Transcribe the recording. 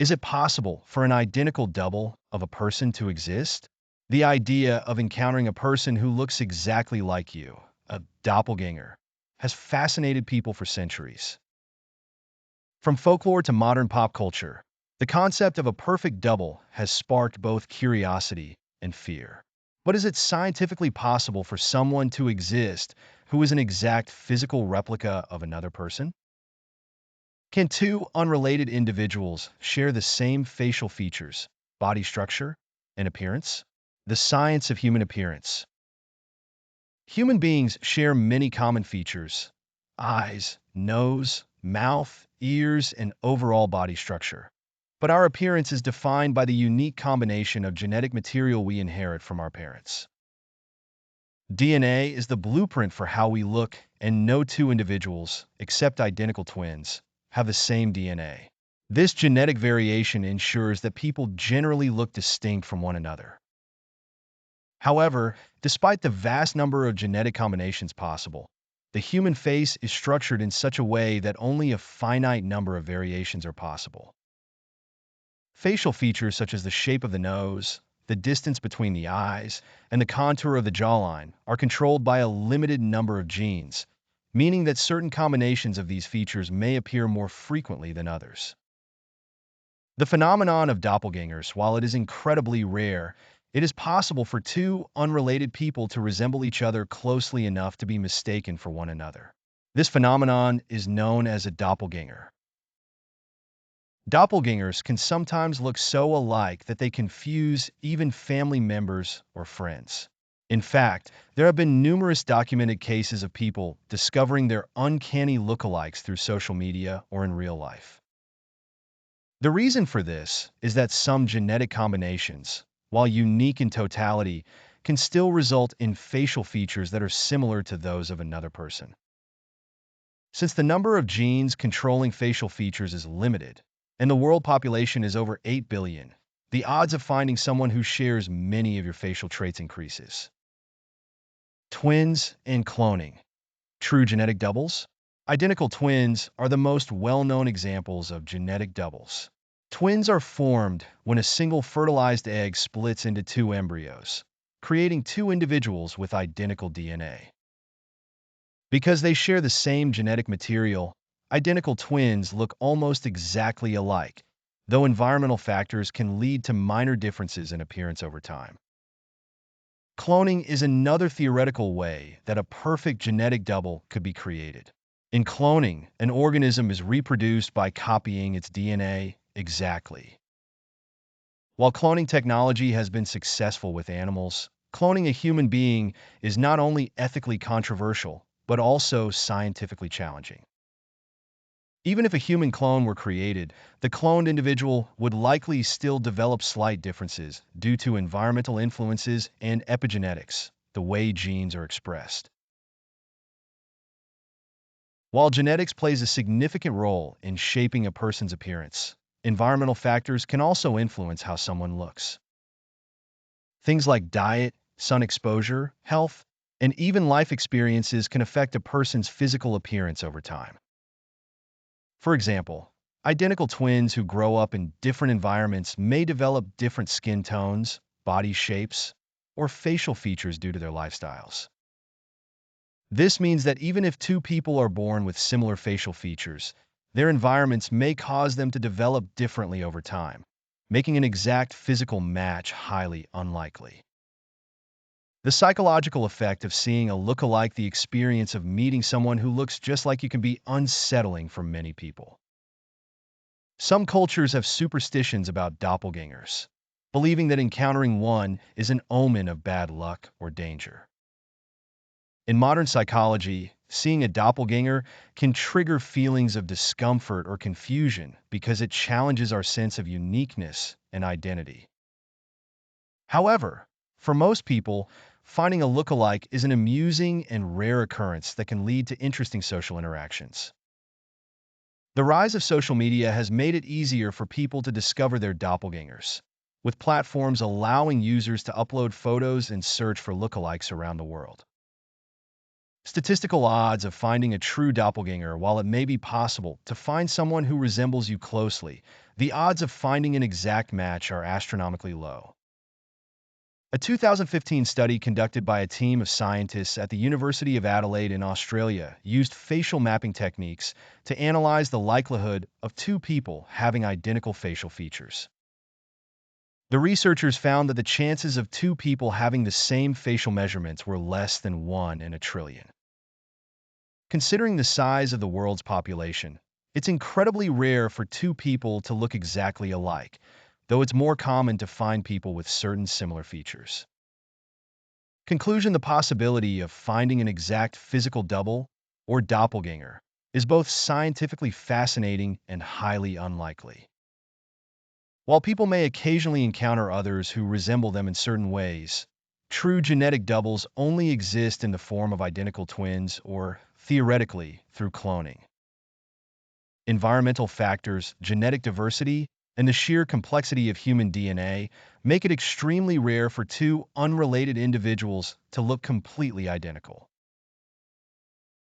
Is it possible for an identical double of a person to exist? The idea of encountering a person who looks exactly like you, a doppelganger, has fascinated people for centuries. From folklore to modern pop culture, the concept of a perfect double has sparked both curiosity and fear. But is it scientifically possible for someone to exist who is an exact physical replica of another person? Can two unrelated individuals share the same facial features, body structure, and appearance? The science of human appearance. Human beings share many common features: eyes, nose, mouth, ears, and overall body structure. But our appearance is defined by the unique combination of genetic material we inherit from our parents. DNA is the blueprint for how we look, and no two individuals, except identical twins, have the same DNA. This genetic variation ensures that people generally look distinct from one another. However, despite the vast number of genetic combinations possible, the human face is structured in such a way that only a finite number of variations are possible. Facial features such as the shape of the nose, the distance between the eyes, and the contour of the jawline are controlled by a limited number of genes, meaning that certain combinations of these features may appear more frequently than others. The phenomenon of doppelgangers, while it is incredibly rare, it is possible for two unrelated people to resemble each other closely enough to be mistaken for one another. This phenomenon is known as a doppelganger. Doppelgangers can sometimes look so alike that they confuse even family members or friends. In fact, there have been numerous documented cases of people discovering their uncanny lookalikes through social media or in real life. The reason for this is that some genetic combinations, while unique in totality, can still result in facial features that are similar to those of another person. Since the number of genes controlling facial features is limited, and the world population is over 8 billion, the odds of finding someone who shares many of your facial traits increases. Twins and cloning. True genetic doubles? Identical twins are the most well-known examples of genetic doubles. Twins are formed when a single fertilized egg splits into two embryos, creating two individuals with identical DNA. Because they share the same genetic material, identical twins look almost exactly alike, though environmental factors can lead to minor differences in appearance over time. Cloning is another theoretical way that a perfect genetic double could be created. In cloning, an organism is reproduced by copying its DNA exactly. While cloning technology has been successful with animals, cloning a human being is not only ethically controversial, but also scientifically challenging. Even if a human clone were created, the cloned individual would likely still develop slight differences due to environmental influences and epigenetics, the way genes are expressed. While genetics plays a significant role in shaping a person's appearance, environmental factors can also influence how someone looks. Things like diet, sun exposure, health, and even life experiences can affect a person's physical appearance over time. For example, identical twins who grow up in different environments may develop different skin tones, body shapes, or facial features due to their lifestyles. This means that even if two people are born with similar facial features, their environments may cause them to develop differently over time, making an exact physical match highly unlikely. The psychological effect of seeing a look-alike, the experience of meeting someone who looks just like you, can be unsettling for many people. Some cultures have superstitions about doppelgangers, believing that encountering one is an omen of bad luck or danger. In modern psychology, seeing a doppelganger can trigger feelings of discomfort or confusion because it challenges our sense of uniqueness and identity. However, for most people, finding a look-alike is an amusing and rare occurrence that can lead to interesting social interactions. The rise of social media has made it easier for people to discover their doppelgangers, with platforms allowing users to upload photos and search for lookalikes around the world. Statistical odds of finding a true doppelganger. While it may be possible to find someone who resembles you closely, the odds of finding an exact match are astronomically low. A 2015 study conducted by a team of scientists at the University of Adelaide in Australia used facial mapping techniques to analyze the likelihood of two people having identical facial features. The researchers found that the chances of two people having the same facial measurements were less than 1 in a trillion. Considering the size of the world's population, it's incredibly rare for two people to look exactly alike, though it's more common to find people with certain similar features. Conclusion: the possibility of finding an exact physical double, or doppelganger, is both scientifically fascinating and highly unlikely. While people may occasionally encounter others who resemble them in certain ways, true genetic doubles only exist in the form of identical twins or, theoretically, through cloning. Environmental factors, genetic diversity, and the sheer complexity of human DNA make it extremely rare for two unrelated individuals to look completely identical.